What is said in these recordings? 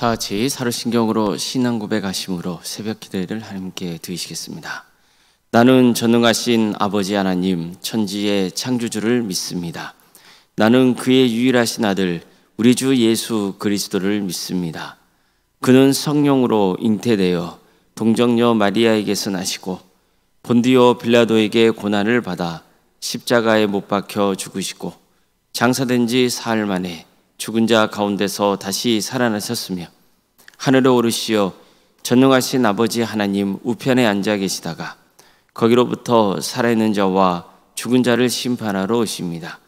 다 같이 사로신경으로 신앙 고백하심으로 새벽 기도를 하나님께 드리시겠습니다. 나는 전능하신 아버지 하나님 천지의 창조주를 믿습니다. 나는 그의 유일하신 아들 우리 주 예수 그리스도를 믿습니다. 그는 성령으로 잉태되어 동정녀 마리아에게서 나시고 본디오 빌라도에게 고난을 받아 십자가에 못 박혀 죽으시고 장사된 지 사흘 만에 죽은 자 가운데서 다시 살아나셨으며 하늘에 오르시어 전능하신 아버지 하나님 우편에 앉아 계시다가 거기로부터 살아있는 자와 죽은 자를 심판하러 오십니다.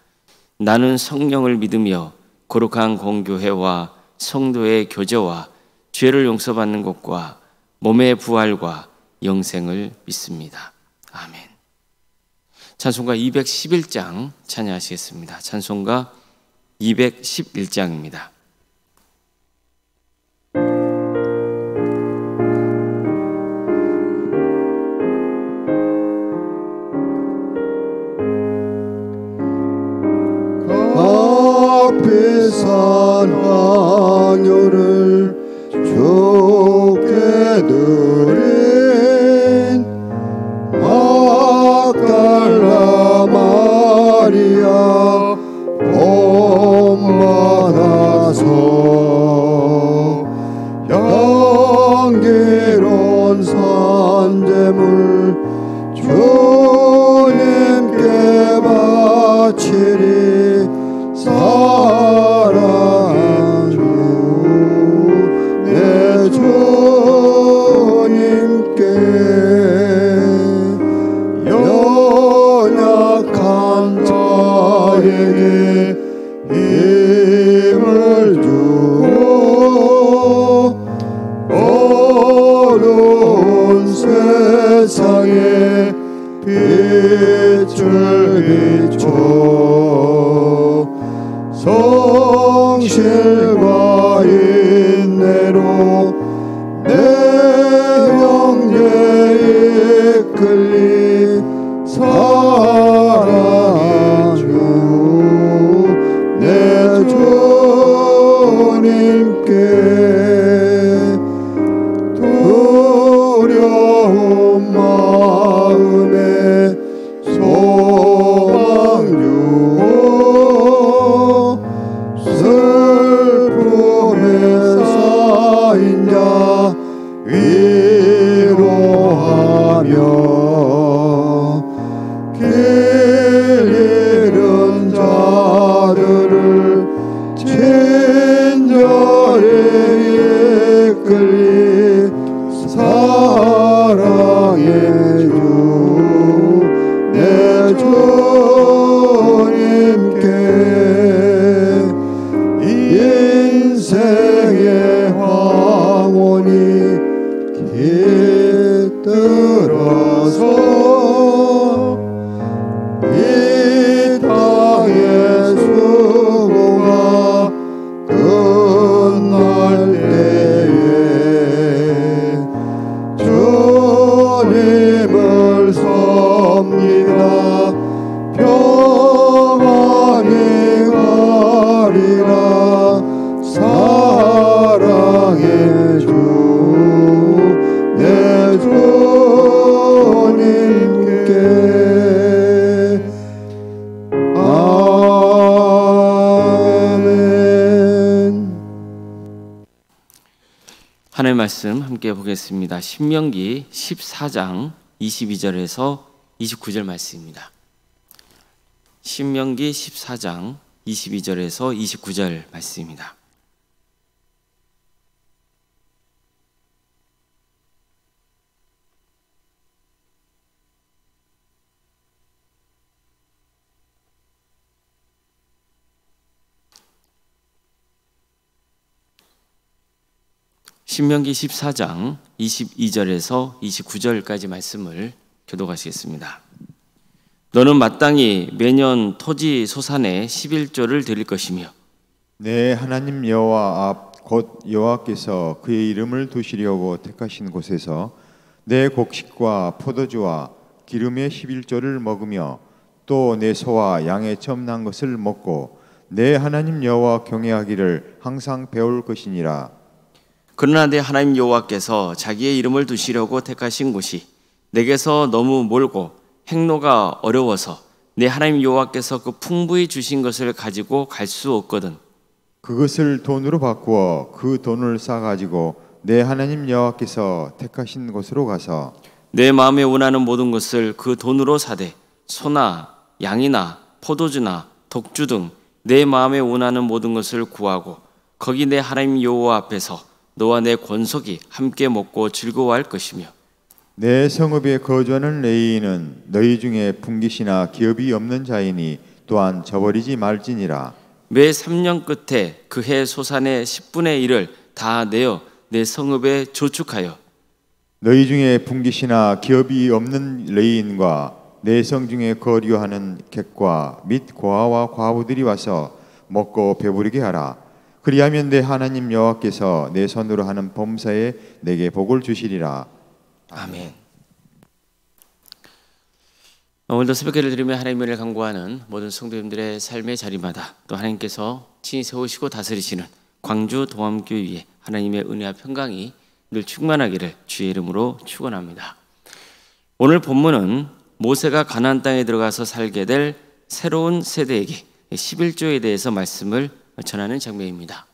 나는 성령을 믿으며 거룩한 공교회와 성도의 교제와 죄를 용서받는 것과 몸의 부활과 영생을 믿습니다. 아멘. 찬송가 211장 찬양하시겠습니다. 찬송가 211장입니다. 비싼 향유를 주께 드린 막달라 마리아 본받아서 향기로운 산재물 주님께 바치리 사랑주 내 주님께 연약한 자에게 힘을 주고 어두운 세상에 빛을 비춰 성실과 인내로 내 형제 이끌리 사랑주 내 주님께 두려운 마음에 소망 주고 슬픔에 쌓인 자 위로하며 길 잃은 자들을 친절히 이끌리 사랑의 주 내 주님께 인생의 황혼이 깃들어서 이 땅의 수고가 끝날 때에 주님을 섭니다 평안히 가리라 사랑의 주 내 주님께 아멘. 하나님의 말씀 함께 보겠습니다. 신명기 14장 22절에서 29절 말씀입니다. 신명기 14장 22절에서 29절 말씀입니다. 신명기 14장 22절에서 29절까지 말씀을 교독하시겠습니다. 너는 마땅히 매년 토지 소산의 11조를 드릴 것이며 내 하나님 여호와 앞 곧 여호와께서 그의 이름을 두시려고 택하신 곳에서 내 곡식과 포도주와 기름의 11조를 먹으며 또 내 소와 양의 처음 난 것을 먹고 내 하나님 여호와 경외하기를 항상 배울 것이니라. 그러나 내 하나님 여호와께서 자기의 이름을 두시려고 택하신 곳이 내게서 너무 멀고 행로가 어려워서 내 하나님 여호와께서 그 풍부히 주신 것을 가지고 갈 수 없거든. 그것을 돈으로 바꾸어 그 돈을 싸가지고 내 하나님 여호와께서 택하신 곳으로 가서 내 마음에 원하는 모든 것을 그 돈으로 사되 소나 양이나 포도주나 독주 등 내 마음에 원하는 모든 것을 구하고 거기 내 하나님 여호와 앞에서 너와 내 권속이 함께 먹고 즐거워할 것이며 내 성읍에 거주하는 레위인은 너희 중에 분깃이나 기업이 없는 자이니 또한 저버리지 말지니라. 매 3년 끝에 그 해 소산의 10분의 1을 다 내어 내 성읍에 조축하여 너희 중에 분깃이나 기업이 없는 레위인과 내 성 중에 거류하는 객과 및 고아와 과부들이 와서 먹고 배부르게 하라. 그리하면 내 하나님 여호와께서 내 손으로 하는 범사에 내게 복을 주시리라. 아멘. 오늘도 새벽기를 드리며 하나님의 은혜를 간구하는 모든 성도님들의 삶의 자리마다 또 하나님께서 친히 세우시고 다스리시는 광주 동암교회 위에 하나님의 은혜와 평강이 늘 충만하기를 주의 이름으로 축원합니다. 오늘 본문은 모세가 가나안 땅에 들어가서 살게 될 새로운 세대에게 11조에 대해서 말씀을 전하는 장면입니다.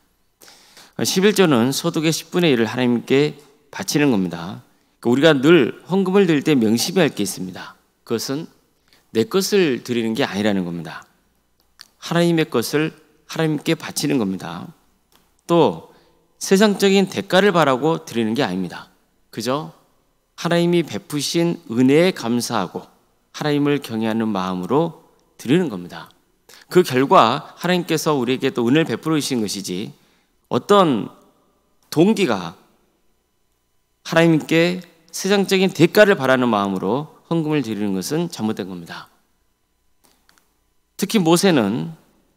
11조는 소득의 10분의 1을 하나님께 바치는 겁니다. 우리가 늘 헌금을 드릴 때 명심해야 할 게 있습니다. 그것은 내 것을 드리는 게 아니라는 겁니다. 하나님의 것을 하나님께 바치는 겁니다. 또 세상적인 대가를 바라고 드리는 게 아닙니다. 그저 하나님이 베푸신 은혜에 감사하고 하나님을 경외하는 마음으로 드리는 겁니다. 그 결과 하나님께서 우리에게 또 은혜를 베풀어 주신 것이지 어떤 동기가 하나님께 세상적인 대가를 바라는 마음으로 헌금을 드리는 것은 잘못된 겁니다. 특히 모세는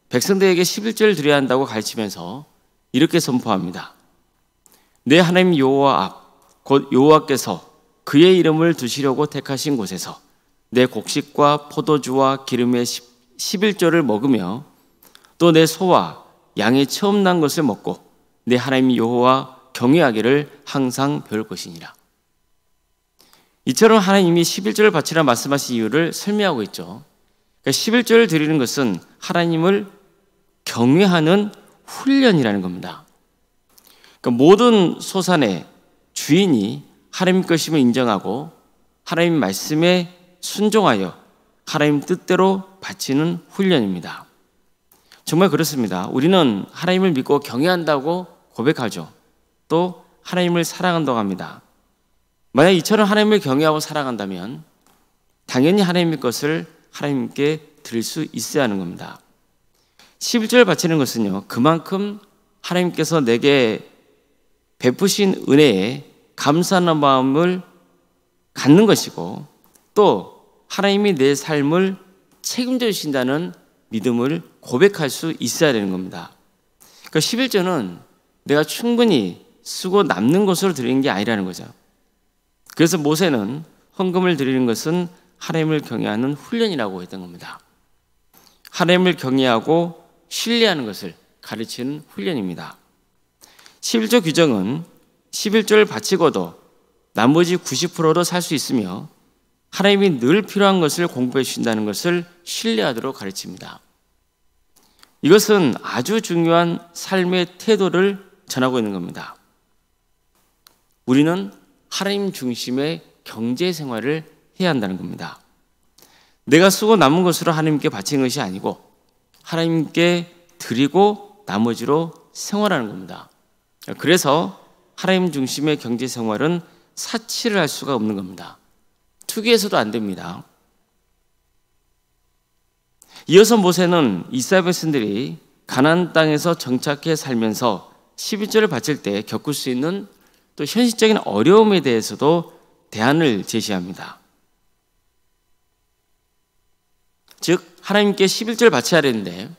백성들에게 11조를 드려야 한다고 가르치면서 이렇게 선포합니다. 내 하나님 여호와 앞, 곧 여호와께서 그의 이름을 두시려고 택하신 곳에서 내 곡식과 포도주와 기름의 11조를 먹으며 또 내 소와 양이 처음 난 것을 먹고 내 하나님 여호와 경외하기를 항상 배울 것이니라. 이처럼 하나님이 11조를 바치라 말씀하신 이유를 설명하고 있죠. 그러니까 11조를 드리는 것은 하나님을 경외하는 훈련이라는 겁니다. 그러니까 모든 소산의 주인이 하나님 것임을 인정하고 하나님 말씀에 순종하여 하나님 뜻대로 바치는 훈련입니다. 정말 그렇습니다. 우리는 하나님을 믿고 경외한다고 고백하죠. 또 하나님을 사랑한다고 합니다. 만약 이처럼 하나님을 경외하고 사랑한다면 당연히 하나님의 것을 하나님께 드릴 수 있어야 하는 겁니다. 11조를 바치는 것은요, 그만큼 하나님께서 내게 베푸신 은혜에 감사하는 마음을 갖는 것이고 또 하나님이 내 삶을 책임져 주신다는 믿음을 고백할 수 있어야 되는 겁니다. 그러니까 11조는 내가 충분히 쓰고 남는 것으로 드리는 게 아니라는 거죠. 그래서 모세는 헌금을 드리는 것은 하나님을 경외하는 훈련이라고 했던 겁니다. 하나님을 경외하고 신뢰하는 것을 가르치는 훈련입니다. 11조 규정은 11조를 바치고도 나머지 90%도 살 수 있으며 하나님이 늘 필요한 것을 공급해 주신다는 것을 신뢰하도록 가르칩니다. 이것은 아주 중요한 삶의 태도를 전하고 있는 겁니다. 우리는 하나님 중심의 경제 생활을 해야 한다는 겁니다. 내가 쓰고 남은 것으로 하나님께 바치는 것이 아니고 하나님께 드리고 나머지로 생활하는 겁니다. 그래서 하나님 중심의 경제 생활은 사치를 할 수가 없는 겁니다. 투기해서도 안 됩니다. 이어서 모세는 이스라엘 백성들이 가나안 땅에서 정착해 살면서 11조를 바칠 때 겪을 수 있는 또 현실적인 어려움에 대해서도 대안을 제시합니다. 즉 하나님께 11조를 바쳐야 되는데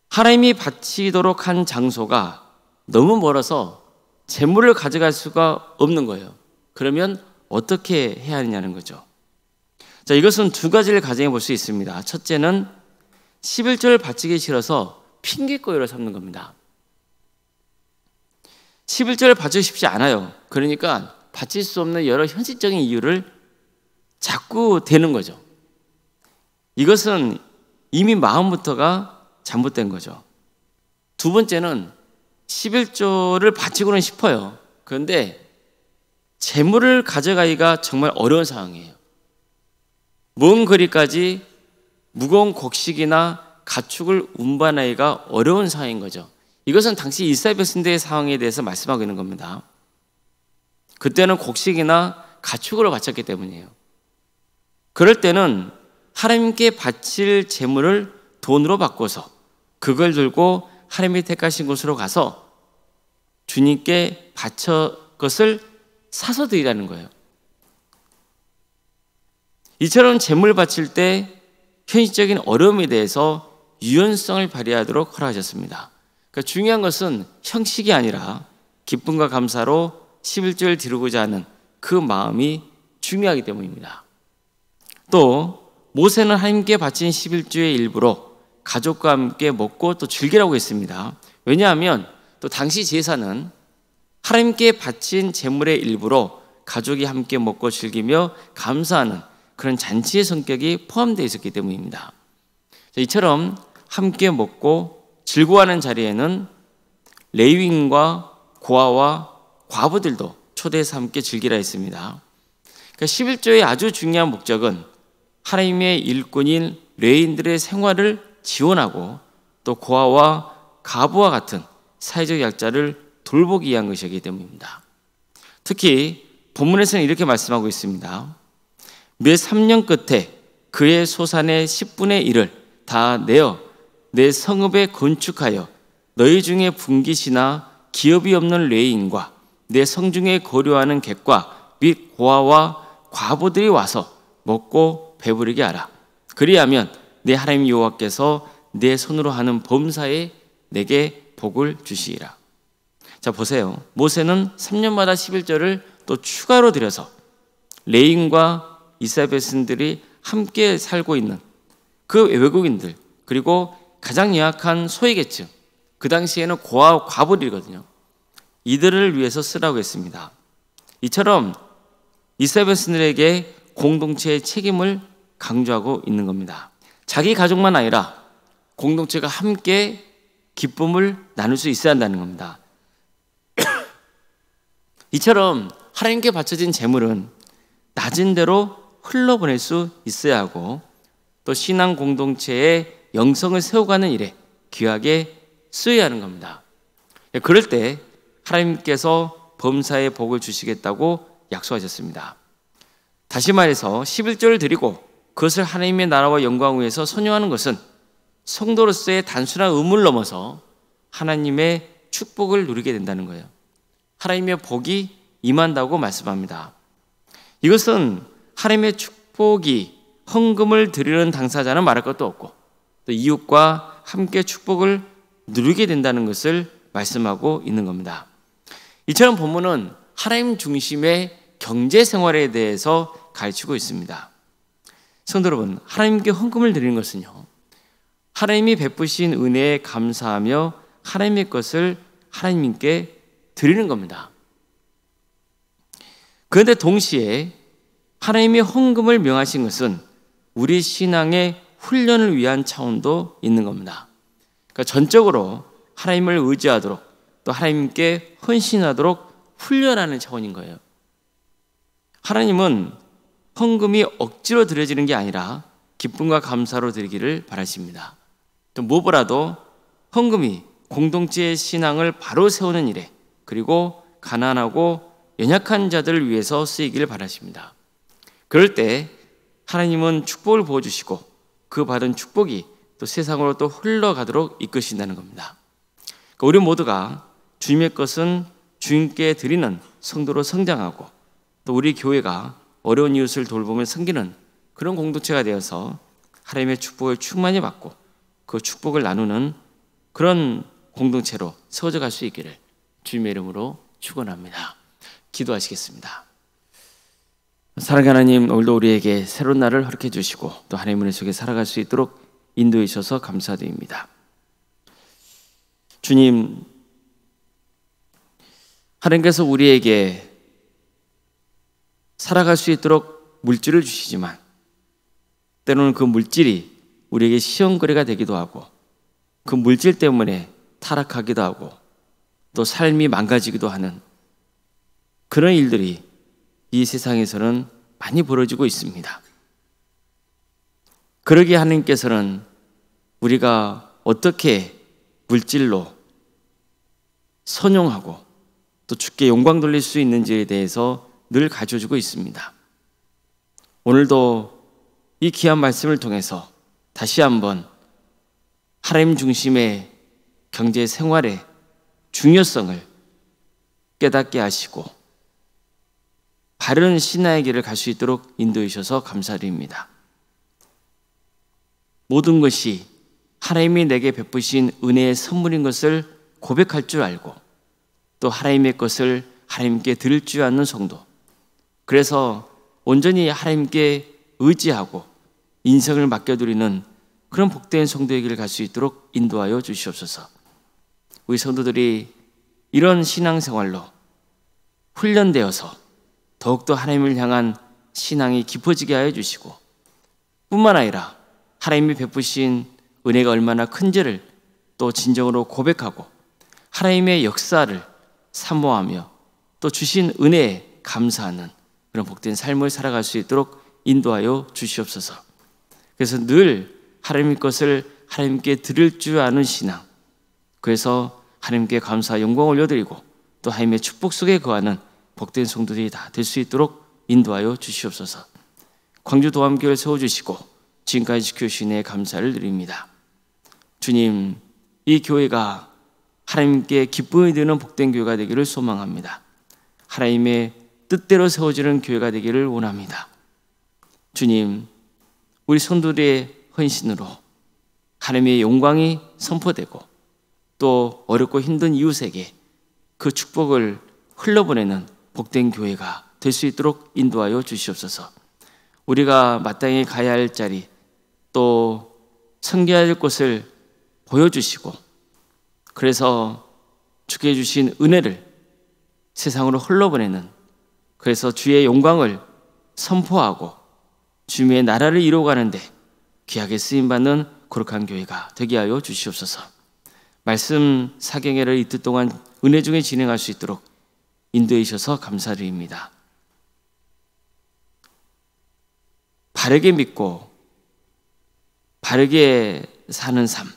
하나님이 바치도록 한 장소가 너무 멀어서 재물을 가져갈 수가 없는 거예요. 그러면 어떻게 해야 하느냐는 거죠. 자, 이것은 두 가지를 가정해 볼 수 있습니다. 첫째는 11조를 바치기 싫어서 핑계거리로 삼는 겁니다. 11조를 바치고 싶지 않아요. 그러니까 바칠 수 없는 여러 현실적인 이유를 자꾸 대는 거죠. 이것은 이미 마음부터가 잘못된 거죠. 두 번째는 11조를 바치고는 싶어요. 그런데 재물을 가져가기가 정말 어려운 상황이에요. 먼 거리까지 무거운 곡식이나 가축을 운반하기가 어려운 상황인 거죠. 이것은 당시 이스라엘 백성들의 상황에 대해서 말씀하고 있는 겁니다. 그때는 곡식이나 가축으로 바쳤기 때문이에요. 그럴 때는 하나님께 바칠 재물을 돈으로 바꿔서 그걸 들고 하나님이 택하신 곳으로 가서 주님께 바쳐 것을 사서 드리라는 거예요. 이처럼 재물 바칠 때 현실적인 어려움에 대해서 유연성을 발휘하도록 허락하셨습니다. 그러니까 중요한 것은 형식이 아니라 기쁨과 감사로 11조를 드리고자 하는 그 마음이 중요하기 때문입니다. 또 모세는 하나님께 바친 11조의 일부로 가족과 함께 먹고 또 즐기라고 했습니다. 왜냐하면 또 당시 제사는 하나님께 바친 제물의 일부로 가족이 함께 먹고 즐기며 감사하는 그런 잔치의 성격이 포함되어 있었기 때문입니다. 이처럼 함께 먹고 즐거워하는 자리에는 레위인과 고아와 과부들도 초대해서 함께 즐기라 했습니다. 그러니까 11조의 아주 중요한 목적은 하나님의 일꾼인 레위인들의 생활을 지원하고 또 고아와 과부와 같은 사회적 약자를 돌보기 위한 것이기 때문입니다. 특히 본문에서는 이렇게 말씀하고 있습니다. 매 3년 끝에 그의 소산의 10분의 1을 다 내어 내 성읍에 건축하여 너희 중에 분깃이나 기업이 없는 레위인과 내 성중에 거류하는 객과 및 고아와 과부들이 와서 먹고 배부르게 하라. 그리하면 내 하나님 여호와께서 내 손으로 하는 범사에 내게 복을 주시리라. 자, 보세요. 모세는 3년마다 11절을 또 추가로 드려서 레위인과 이스라엘 백성들이 함께 살고 있는 그 외국인들, 그리고 가장 연약한 소외계층, 그 당시에는 고아 과부들이거든요. 이들을 위해서 쓰라고 했습니다. 이처럼 이스라엘 백성들에게 공동체의 책임을 강조하고 있는 겁니다. 자기 가족만 아니라 공동체가 함께 기쁨을 나눌 수 있어야 한다는 겁니다. 이처럼 하나님께 바쳐진 재물은 낮은 대로 흘러보낼 수 있어야 하고 또 신앙 공동체의 영성을 세워가는 일에 귀하게 쓰여야 하는 겁니다. 그럴 때 하나님께서 범사에 복을 주시겠다고 약속하셨습니다. 다시 말해서 11조를 드리고 그것을 하나님의 나라와 영광을 위해서 선용하는 것은 성도로서의 단순한 의무를 넘어서 하나님의 축복을 누리게 된다는 거예요. 하나님의 복이 임한다고 말씀합니다. 이것은 하나님의 축복이 헌금을 드리는 당사자는 말할 것도 없고 또 이웃과 함께 축복을 누리게 된다는 것을 말씀하고 있는 겁니다. 이처럼 본문은 하나님 중심의 경제 생활에 대해서 가르치고 있습니다. 성도 여러분, 하나님께 헌금을 드리는 것은요, 하나님이 베푸신 은혜에 감사하며 하나님의 것을 하나님께 드리는 겁니다. 그런데 동시에 하나님이 헌금을 명하신 것은 우리 신앙의 훈련을 위한 차원도 있는 겁니다. 그러니까 전적으로 하나님을 의지하도록 또 하나님께 헌신하도록 훈련하는 차원인 거예요. 하나님은 헌금이 억지로 드려지는 게 아니라 기쁨과 감사로 드리기를 바라십니다. 또 무엇보다도 헌금이 공동체의 신앙을 바로 세우는 일에 그리고 가난하고 연약한 자들을 위해서 쓰이기를 바라십니다. 그럴 때 하나님은 축복을 부어주시고 그 받은 축복이 또 세상으로 또 흘러가도록 이끄신다는 겁니다. 그러니까 우리 모두가 주님의 것은 주님께 드리는 성도로 성장하고 또 우리 교회가 어려운 이웃을 돌보며 섬기는 그런 공동체가 되어서 하나님의 축복을 충만히 받고 그 축복을 나누는 그런 공동체로 세워져 갈 수 있기를 주님의 이름으로 축원합니다. 기도하시겠습니다. 사랑하는 하나님, 오늘도 우리에게 새로운 날을 허락해 주시고 또 하나님의 은혜 속에 살아갈 수 있도록 인도해 주셔서 감사드립니다. 주님, 하나님께서 우리에게 살아갈 수 있도록 물질을 주시지만 때로는 그 물질이 우리에게 시험거리가 되기도 하고 그 물질 때문에 타락하기도 하고 또 삶이 망가지기도 하는 그런 일들이 이 세상에서는 많이 벌어지고 있습니다. 그러기에 하나님께서는 우리가 어떻게 물질로 선용하고 또 주께 영광 돌릴 수 있는지에 대해서 늘 가르쳐주고 있습니다. 오늘도 이 귀한 말씀을 통해서 다시 한번 하나님 중심의 경제 생활의 중요성을 깨닫게 하시고 바른 신앙의 길을 갈 수 있도록 인도해 주셔서 감사드립니다. 모든 것이 하나님이 내게 베푸신 은혜의 선물인 것을 고백할 줄 알고 또 하나님의 것을 하나님께 드릴 줄 아는 성도, 그래서 온전히 하나님께 의지하고 인생을 맡겨드리는 그런 복된 성도의 길을 갈 수 있도록 인도하여 주시옵소서. 우리 성도들이 이런 신앙생활로 훈련되어서 더욱더 하나님을 향한 신앙이 깊어지게 하여 주시고 뿐만 아니라 하나님이 베푸신 은혜가 얼마나 큰지를 또 진정으로 고백하고 하나님의 역사를 사모하며 또 주신 은혜에 감사하는 그런 복된 삶을 살아갈 수 있도록 인도하여 주시옵소서. 그래서 늘 하나님의 것을 하나님께 드릴 줄 아는 신앙, 그래서 하나님께 감사 영광을 올려드리고 또 하나님의 축복 속에 거하는 복된 성도들이 다 될 수 있도록 인도하여 주시옵소서. 광주 도함교회를 세워주시고 지금까지 지켜주신 은혜에 감사를 드립니다. 주님, 이 교회가 하나님께 기쁨이 되는 복된 교회가 되기를 소망합니다. 하나님의 뜻대로 세워지는 교회가 되기를 원합니다. 주님, 우리 성도들의 헌신으로 하나님의 영광이 선포되고 또 어렵고 힘든 이웃에게 그 축복을 흘러보내는 복된 교회가 될 수 있도록 인도하여 주시옵소서. 우리가 마땅히 가야 할 자리 또 섬겨야 할 곳을 보여주시고 그래서 주께 주신 은혜를 세상으로 흘러보내는, 그래서 주의 영광을 선포하고 주님의 나라를 이루어가는데 귀하게 쓰임받는 거룩한 교회가 되게 하여 주시옵소서. 말씀 사경회를 이틀 동안 은혜 중에 진행할 수 있도록 인도해 주셔서 감사드립니다. 바르게 믿고 바르게 사는 삶,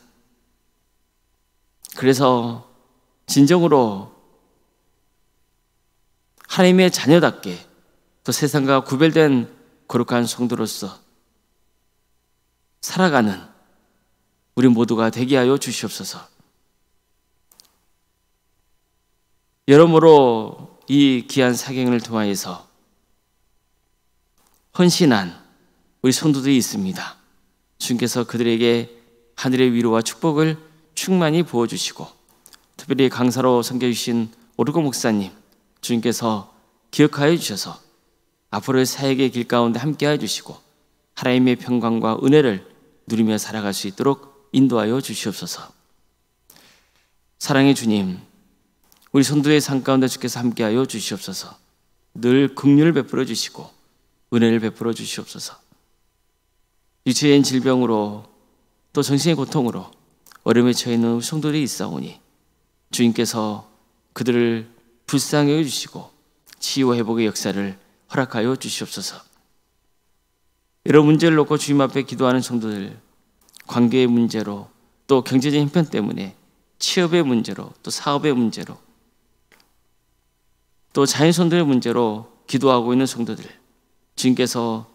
그래서 진정으로 하나님의 자녀답게 또 세상과 구별된 거룩한 성도로서 살아가는 우리 모두가 되게 하여 주시옵소서. 여러모로 이 귀한 사경을 통하여서 헌신한 우리 성도들이 있습니다. 주님께서 그들에게 하늘의 위로와 축복을 충만히 부어주시고 특별히 강사로 섬겨주신 오르고 목사님, 주님께서 기억하여 주셔서 앞으로의 사역의 길 가운데 함께하여 주시고 하나님의 평강과 은혜를 누리며 살아갈 수 있도록 인도하여 주시옵소서. 사랑의 주님, 우리 성도의 삶 가운데 주께서 함께하여 주시옵소서. 늘 긍휼을 베풀어 주시고 은혜를 베풀어 주시옵소서. 육체인 질병으로 또 정신의 고통으로 어려움에 처해 있는 성도들이 있사오니 주님께서 그들을 불쌍히 여겨주시고 치유와 회복의 역사를 허락하여 주시옵소서. 여러 문제를 놓고 주님 앞에 기도하는 성도들, 관계의 문제로 또 경제적인 형편 때문에 취업의 문제로 또 사업의 문제로 또 자연선도의 문제로 기도하고 있는 성도들, 주님께서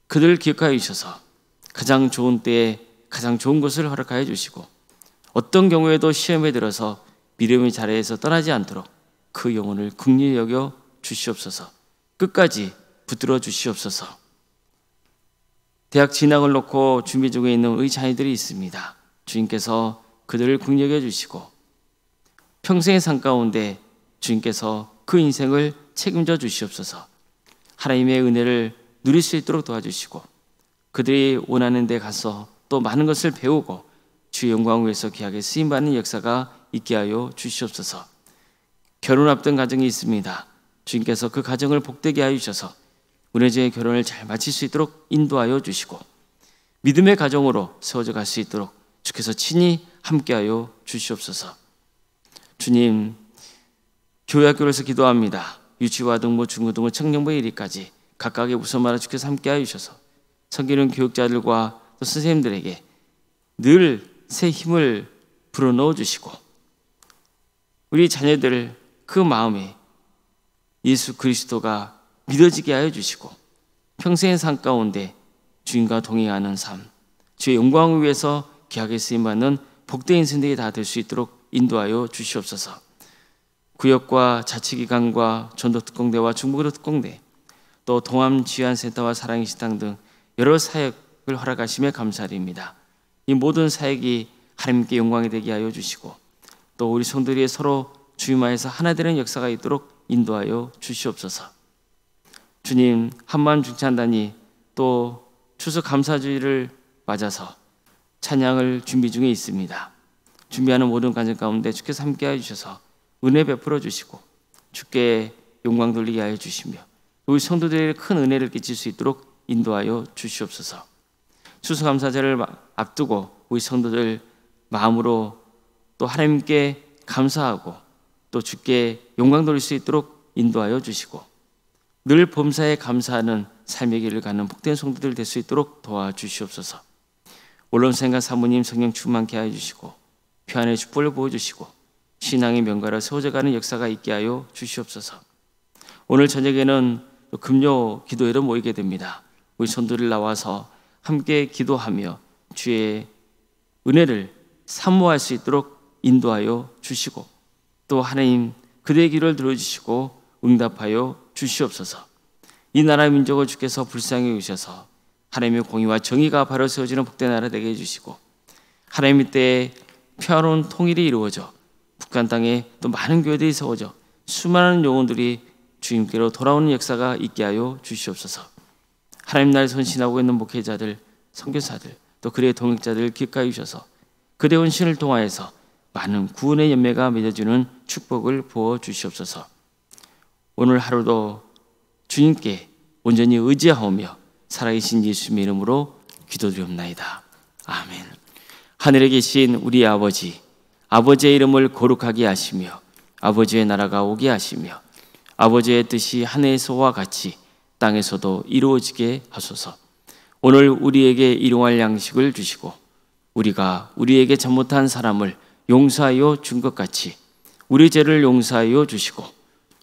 그들을 기억하여 주셔서 가장 좋은 때에 가장 좋은 것을 허락하여 주시고 어떤 경우에도 시험에 들어서 믿음의 자리에서 떠나지 않도록 그 영혼을 긍휼히 여겨 주시옵소서. 끝까지 붙들어 주시옵소서. 대학 진학을 놓고 준비 중에 있는 우리 자녀들이 있습니다. 주님께서 그들을 긍휼히 여겨 주시고 평생의 삶 가운데 주님께서 그 인생을 책임져 주시옵소서. 하나님의 은혜를 누릴 수 있도록 도와주시고 그들이 원하는 데 가서 또 많은 것을 배우고 주의 영광을 위해서 귀하게 쓰임받는 역사가 있게 하여 주시옵소서. 결혼 앞둔 가정이 있습니다. 주님께서 그 가정을 복되게 하여 주셔서 은혜자의 결혼을 잘 마칠 수 있도록 인도하여 주시고 믿음의 가정으로 세워져 갈 수 있도록 주께서 친히 함께하여 주시옵소서. 주님, 교회학교에서 기도합니다. 유치와 등부, 중고등부, 청년부 1위까지 각각의 우선마다 주께서 함께하여 주셔서 섬기는 교육자들과 또 선생님들에게 늘 새 힘을 불어넣어 주시고 우리 자녀들 그 마음에 예수 그리스도가 믿어지게 하여 주시고 평생의 삶 가운데 주님과 동행하는 삶, 주의 영광을 위해서 귀하게 쓰임받는 복된 인생들이 다 될 수 있도록 인도하여 주시옵소서. 구역과 자치기관과 전도특공대와 중부기도 특공대, 또 동암지원센터와 사랑의 식당 등 여러 사역을 허락하심에 감사드립니다. 이 모든 사역이 하나님께 영광이 되게 하여 주시고 또 우리 성도들이 서로 주님 안에서 하나 되는 역사가 있도록 인도하여 주시옵소서. 주님, 한마음 중찬단이 또 추석 감사주일을 맞아서 찬양을 준비 중에 있습니다. 준비하는 모든 가정 가운데 주께서 함께하여 주셔서 은혜 베풀어 주시고 주께 영광 돌리게 하여 주시며 우리 성도들에게 큰 은혜를 끼칠 수 있도록 인도하여 주시옵소서. 추수감사절을 앞두고 우리 성도들 마음으로 또 하나님께 감사하고 또 주께 영광 돌릴 수 있도록 인도하여 주시고 늘 범사에 감사하는 삶의 길을 가는 복된 성도들 될 수 있도록 도와주시옵소서. 언론생과 사모님 성령 충만케 하여 주시고 평안의 축복을 보여주시고 신앙의 명가로 세워져가는 역사가 있게 하여 주시옵소서. 오늘 저녁에는 금요 기도회로 모이게 됩니다. 우리 성도들 나와서 함께 기도하며 주의 은혜를 사모할 수 있도록 인도하여 주시고 또 하나님 그대의 기도를 들어주시고 응답하여 주시옵소서. 이 나라 민족을 주께서 불쌍히 여기셔서 하나님의 공의와 정의가 바로 세워지는 복된 나라 되게 해주시고 하나님의 때에 평화로운 통일이 이루어져 북한 땅에 또 많은 교회들이 세워져 수많은 영혼들이 주님께로 돌아오는 역사가 있게 하여 주시옵소서. 하나님 나라에 헌신하고 있는 목회자들, 선교사들 또 그의 동역자들을 기억하여 주셔서 그들의 헌신을 통하여서 많은 구원의 열매가 맺어주는 축복을 부어 주시옵소서. 오늘 하루도 주님께 온전히 의지하오며 살아계신 예수님의 이름으로 기도드리옵나이다. 아멘. 하늘에 계신 우리 아버지, 아버지의 이름을 거룩하게 하시며 아버지의 나라가 오게 하시며 아버지의 뜻이 하늘에서와 같이 땅에서도 이루어지게 하소서. 오늘 우리에게 일용할 양식을 주시고 우리가 우리에게 잘못한 사람을 용서하여 준 것 같이 우리 죄를 용서하여 주시고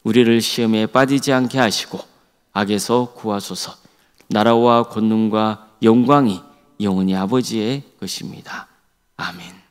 우리를 시험에 빠지지 않게 하시고 악에서 구하소서. 나라와 권능과 영광이 영원히 아버지의 것입니다. 아멘.